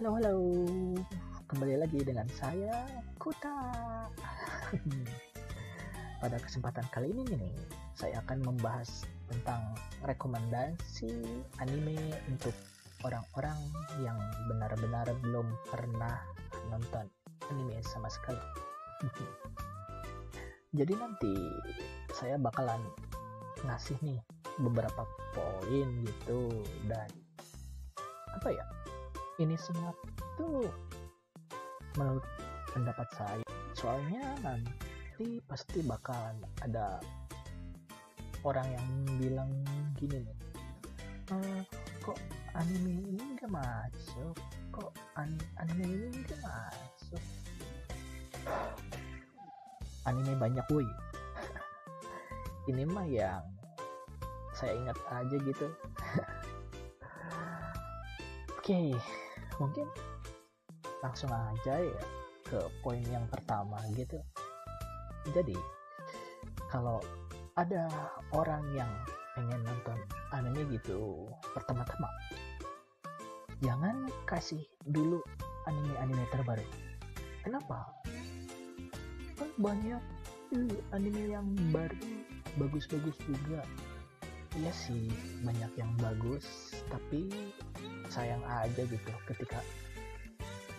Halo, halo. Kembali lagi dengan saya, Kuta. Pada kesempatan kali ini nih, saya akan membahas tentang rekomendasi anime untuk orang-orang yang benar-benar belum pernah nonton anime sama sekali. Jadi nanti saya bakalan ngasih nih beberapa poin gitu, dan ini semua tuh menurut pendapat saya, soalnya nanti pasti bakalan ada orang yang bilang gini nih, kok anime ini gak masuk, kok anime ini gak masuk. Anime banyak woi. Ini mah yang saya ingat aja gitu. Oke, mungkin langsung aja ya ke poin yang pertama gitu. Jadi kalau ada orang yang pengen nonton anime gitu, pertama-tama jangan kasih dulu anime-anime terbaru. Kenapa? Kan banyak anime yang baru bagus-bagus juga. Iya sih, banyak yang bagus, tapi sayang aja gitu ketika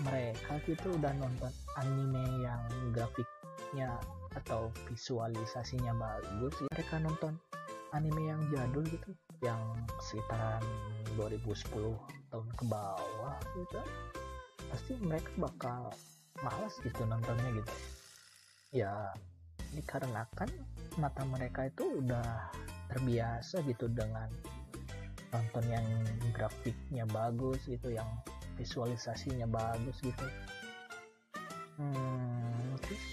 mereka gitu udah nonton anime yang grafiknya atau visualisasinya bagus, mereka nonton anime yang jadul gitu, yang sekitaran 2010 tahun ke bawah gitu, pasti mereka bakal malas gitu nontonnya gitu. Ya dikarenakan mata mereka itu udah terbiasa gitu dengan nonton yang grafiknya bagus gitu, yang visualisasinya bagus gitu. Terus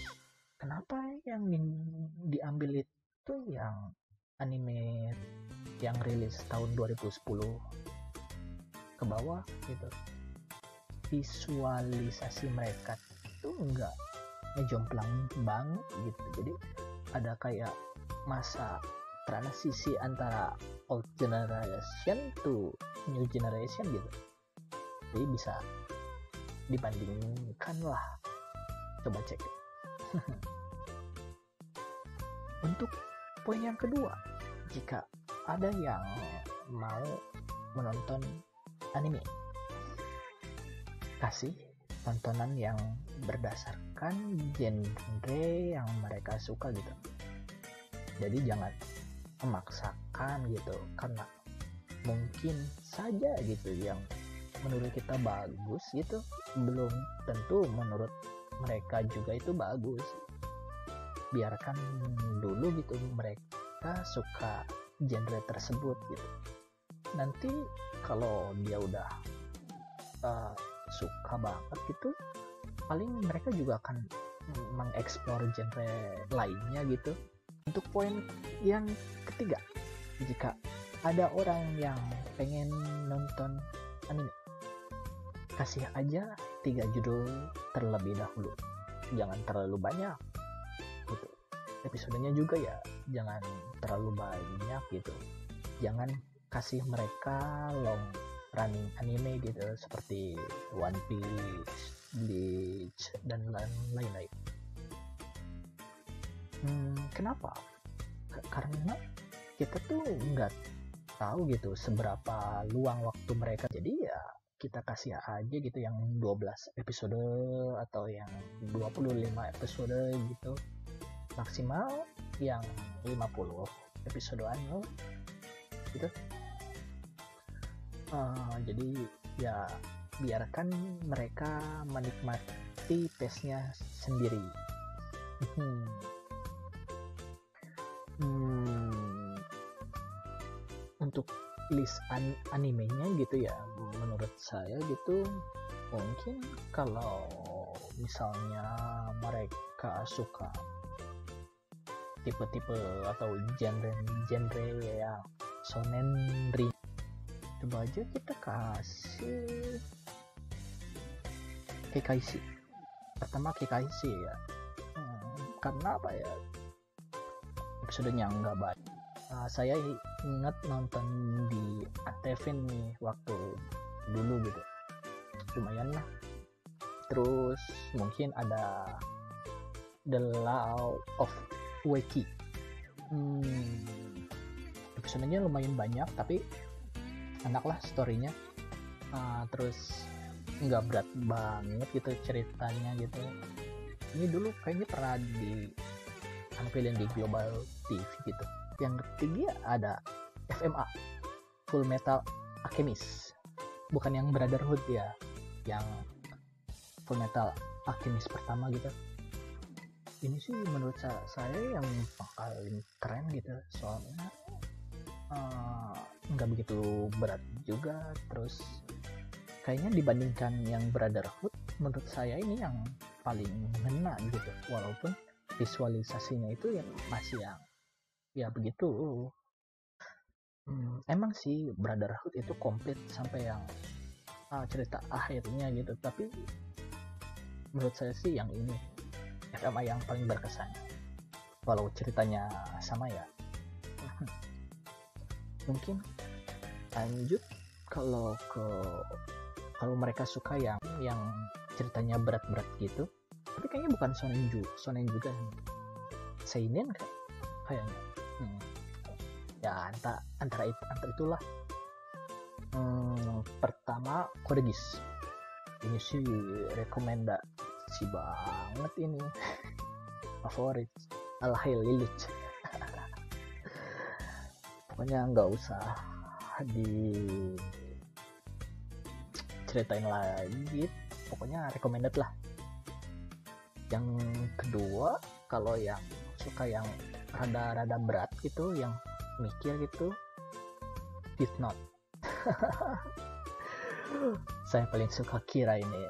kenapa yang diambil itu yang anime yang rilis tahun 2010 ke bawah gitu? Visualisasi mereka itu enggak ngejomplang banget gitu. Jadi ada kayak masa transisi antara old generation to new generation gitu. Jadi bisa dibandingkan lah, coba cek. Untuk poin yang kedua, jika ada yang mau menonton anime, kasih tontonan yang berdasarkan genre yang mereka suka gitu. Jadi jangan memaksakan gitu, karena mungkin saja gitu yang menurut kita bagus gitu belum tentu menurut mereka juga itu bagus. Biarkan dulu gitu mereka suka genre tersebut gitu. Nanti kalau dia udah suka banget gitu, paling mereka juga akan mengeksplor genre lainnya gitu. Untuk poin yang ketiga, jika ada orang yang pengen nonton anime, kasih aja 3 judul terlebih dahulu, jangan terlalu banyak gitu. Episodenya juga ya jangan terlalu banyak gitu. Jangan kasih mereka long running anime gitu seperti One Piece, Bleach, dan lain-lain. Kenapa? Karena kita tuh nggak tahu gitu seberapa luang waktu mereka. Jadi ya kita kasih aja gitu yang 12 episode atau yang 25 episode gitu, maksimal yang 50 episodean gitu. Jadi ya biarkan mereka menikmati pace-nya sendiri. Untuk list animenya gitu ya, menurut saya gitu, mungkin kalau misalnya mereka suka tipe-tipe atau genre yang shonen rin, coba aja kita kasih Kekaishi. Pertama Kekaishi ya, karena apa ya, episodenya nggak banyak. Saya ingat nonton di ATV nih waktu dulu gitu, lumayan lah. Terus mungkin ada The Law of Wacky. Episodenya lumayan banyak tapi enak lah storynya. Terus nggak berat banget gitu ceritanya gitu. Ini dulu kayaknya pernah ditampilin di Global TV gitu. Yang ketiga ada FMA, Full Metal Alchemist, bukan yang Brotherhood ya, yang Full Metal Alchemist pertama gitu. Ini sih menurut saya yang paling keren gitu, soalnya nggak begitu berat juga. Terus kayaknya dibandingkan yang Brotherhood, menurut saya ini yang paling ngena gitu, walaupun visualisasinya itu yang masih yang ya begitu. Emang sih Brotherhood itu komplit sampai yang cerita akhirnya gitu, tapi menurut saya sih yang ini FMA yang paling berkesan, walau ceritanya sama ya. Mungkin lanjut kalau mereka suka yang ceritanya berat-berat gitu, tapi kayaknya bukan shonen juga, seinen kayaknya. Ya antara itulah. Pertama Code Geass, ini sih rekomendasi banget, ini favorit Alhamdulillah. Pokoknya nggak usah diceritain lagi, pokoknya recommended lah. Yang kedua, kalau yang suka yang rada berat gitu, yang mikir gitu, Death Note. Saya paling suka Kira ini.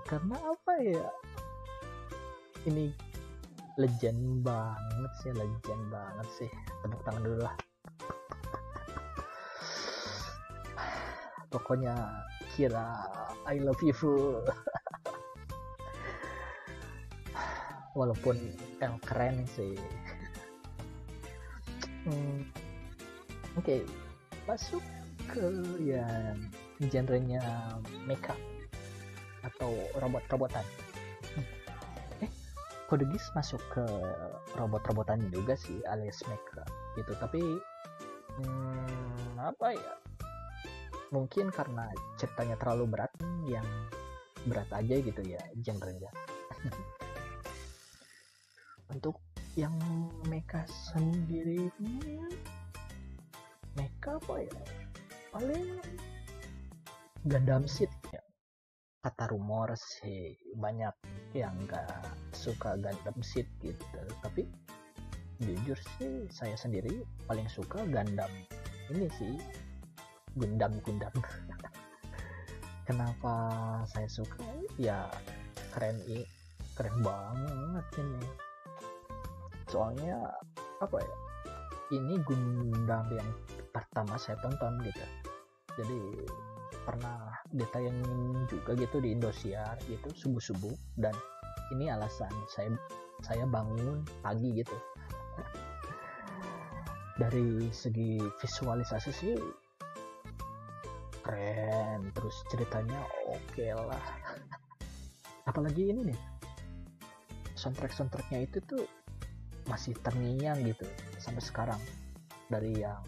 Karena apa ya, ini legend banget sih. Tepuk tangan dulu lah. Pokoknya Kira, I love you full. Walaupun keren sih. Oke, masuk ke yang genrenya mecha atau robot-robotan. Code Geass masuk ke robot-robotan juga sih, alias mecha gitu. Tapi apa ya, mungkin karena ceritanya terlalu berat, yang berat aja gitu ya genrenya. Untuk yang mecha sendiri, mecha apa ya, paling Gundam Seed ya. Kata rumor sih banyak yang gak suka Gundam Seed gitu, tapi jujur sih saya sendiri paling suka Gundam ini sih, Gundam. Kenapa saya suka ya, keren banget ini. Soalnya apa ya, ini Gundam yang pertama saya tonton gitu, jadi pernah ditayangin juga gitu di Indosiar gitu subuh-subuh, dan ini alasan saya bangun pagi gitu. Dari segi visualisasi sih keren, terus ceritanya oke lah. Apalagi ini nih, soundtracknya itu tuh masih terngiang gitu sampai sekarang, dari yang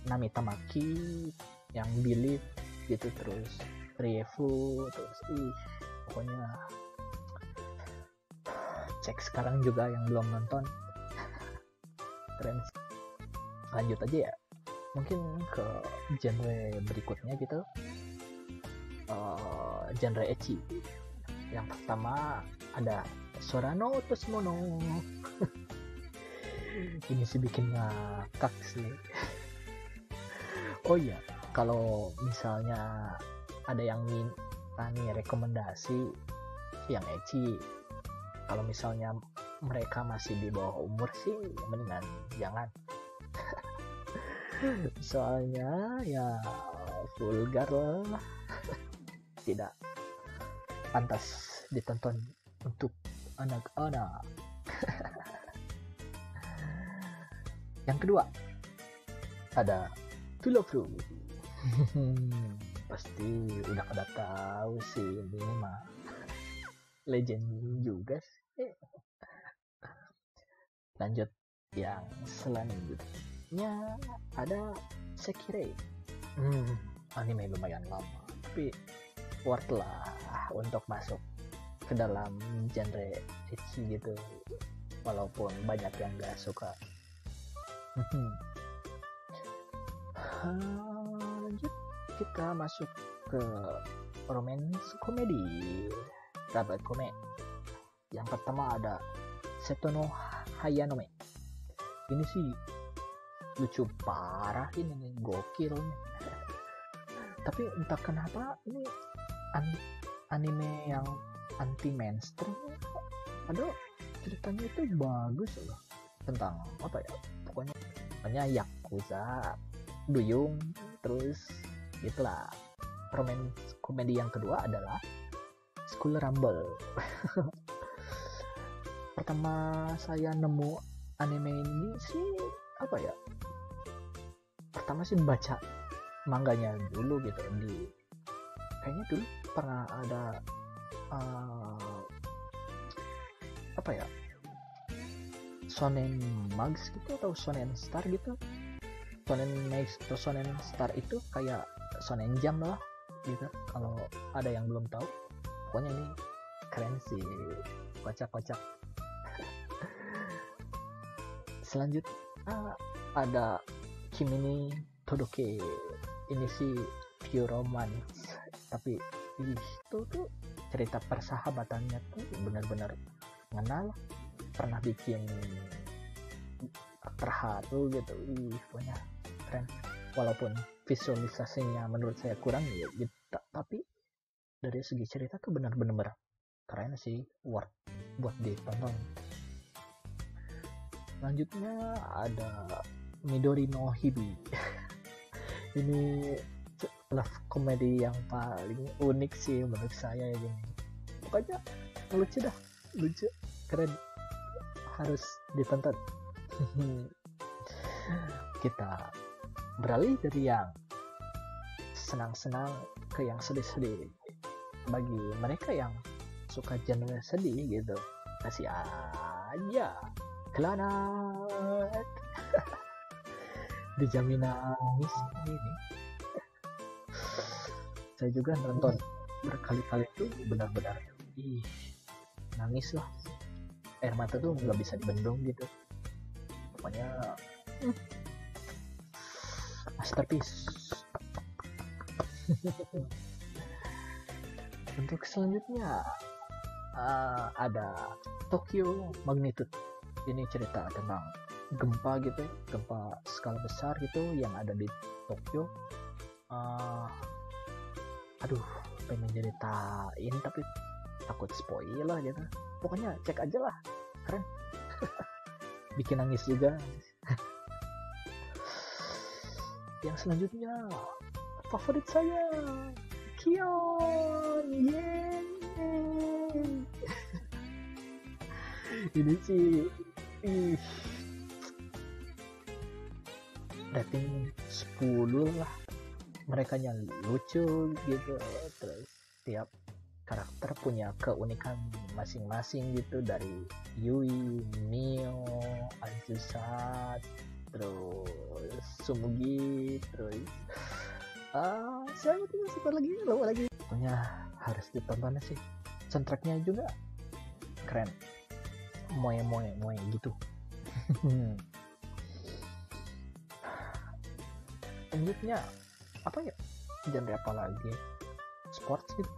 Nami Tamaki, yang Believe gitu, terus Riefu, terus pokoknya cek sekarang juga yang belum nonton. Keren. Lanjut aja ya, mungkin ke genre berikutnya gitu, genre ecchi. Yang pertama ada Sorano Tosmono. Ini sih bikin ngakak sih. Oh iya, kalau misalnya ada yang minta nih rekomendasi yang ecchi, kalau misalnya mereka masih di bawah umur sih mendingan jangan. Soalnya ya vulgar lah, tidak pantas ditonton untuk anak-anak. Yang kedua ada To Love You. Pasti udah pada tahu sih, ini mah legend juga sih. Lanjut yang selanjutnya ada Sekirei. Anime lumayan lama, tapi worth lah untuk masuk ke dalam genre ecchi gitu, walaupun banyak yang gak suka. Lanjut kita masuk ke romance komedi Rabat Kome. Yang pertama ada Seto no Hayanome. Ini sih lucu parah, ini nih, gokil nih. Tapi entah kenapa ini anime yang anti mainstream, padahal ceritanya itu bagus loh, tentang apa ya, pokoknya yakuza, duyung, terus itulah. Romance komedi yang kedua adalah School Rumble. Pertama saya nemu anime ini sih apa ya, pertama sih baca mangganya dulu gitu, di kayaknya dulu pernah ada apa ya, Shonen Mags gitu atau Shonen Star gitu. Shonen Mags atau Shonen Star itu kayak Shonen Jump lah gitu, kalau ada yang belum tahu. Pokoknya ini keren sih, kocak-kocak. Selanjutnya ada Kimi ni Todoke. Ini sih pure romance, tapi itu tuh cerita persahabatannya tuh benar-benar mengenal, pernah bikin terharu gitu. Pokoknya keren, walaupun visualisasinya menurut saya kurang ya gitu, tapi dari segi cerita tuh benar-benar keren sih, worth buat ditonton. Selanjutnya ada Midori no Hibi. Ini love comedy yang paling unik sih menurut saya ya gini. Pokoknya lucu dah, lucu, keren, harus ditonton. Kita beralih dari yang senang-senang ke yang sedih-sedih. Bagi mereka yang suka genre sedih gitu, kasih aja Clannad. Dijamin nangis ini. Saya juga nonton berkali-kali tuh, benar-benar nangis lah, air mata tuh nggak bisa dibendung gitu. Pokoknya masterpiece. Untuk selanjutnya ada Tokyo Magnitude. Ini cerita tentang gempa gitu, gempa skala besar gitu yang ada di Tokyo. Aduh, pengen ceritain tapi takut spoiler gitu. Pokoknya cek aja lah, keren. Bikin nangis juga. Yang selanjutnya favorit saya, Kion. Yeay. Ini sih rating 10 lah. Mereka yang lucu gitu, terus tiap karakter punya keunikan masing-masing gitu, dari Yui, Mio, Azusa, terus Sumugi, terus siapa tuh satu lagi, lupa lagi. Pokoknya harus ditonton sih. Soundtracknya juga keren, moe gitu. Lanjutnya apa ya, genre apa lagi, sports gitu.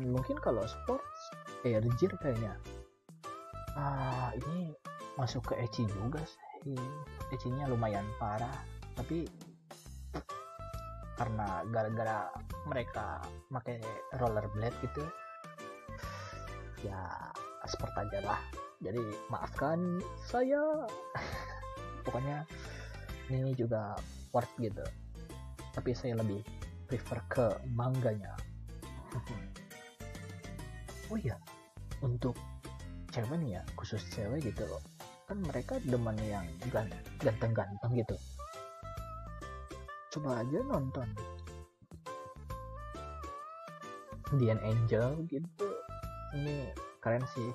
Mungkin kalau sports Erjir kayaknya. Ini masuk ke ecchi juga sih, ecchinya lumayan parah, tapi karena gara-gara mereka pakai rollerblade gitu ya, sport aja lah, jadi maafkan saya. Pokoknya ini juga worth gitu, tapi saya lebih prefer ke mangganya. Oh iya, untuk cewek nih ya, khusus cewek gitu loh, kan mereka demen yang ganteng-ganteng gitu. coba aja nonton The Angel gitu. Ini keren sih,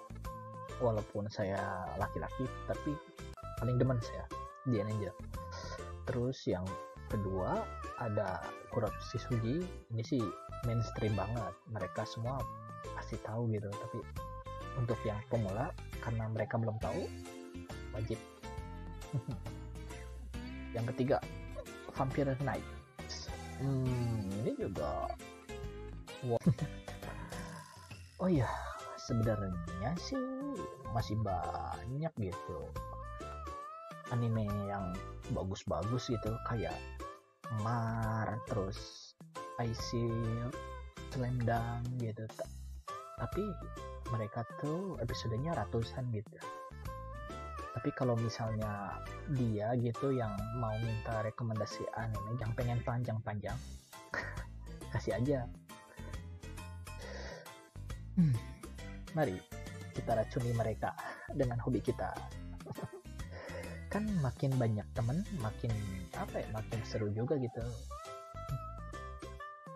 walaupun saya laki-laki tapi paling demen saya The Angel. Terus yang kedua ada Kuroshi Suji. Ini sih mainstream banget, mereka semua pasti tahu gitu, tapi untuk yang pemula karena mereka belum tahu, wajib. Yang ketiga Vampire Knights. Ini juga wow. Oh ya, sebenarnya sih masih banyak gitu anime yang bagus-bagus gitu, kayak Mar, terus Aisil, Slam Dunk gitu. Tapi mereka tuh episodenya ratusan gitu. Tapi kalau misalnya dia gitu yang mau minta rekomendasi anime yang pengen panjang-panjang, kasih aja. Mari kita racuni mereka dengan hobi kita. Kan makin banyak temen, makin makin seru juga gitu.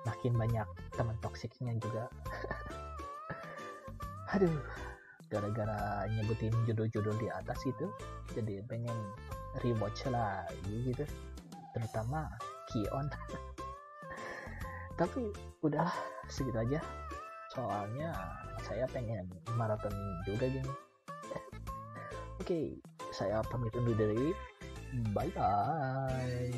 Makin banyak teman toksiknya juga. Aduh, gara-gara nyebutin judul-judul di atas itu, jadi pengen rewatch lagi gitu, terutama Kion. Tapi udah segitu aja, soalnya saya pengen maraton juga gini. Oke, saya pamit undur diri. Bye bye.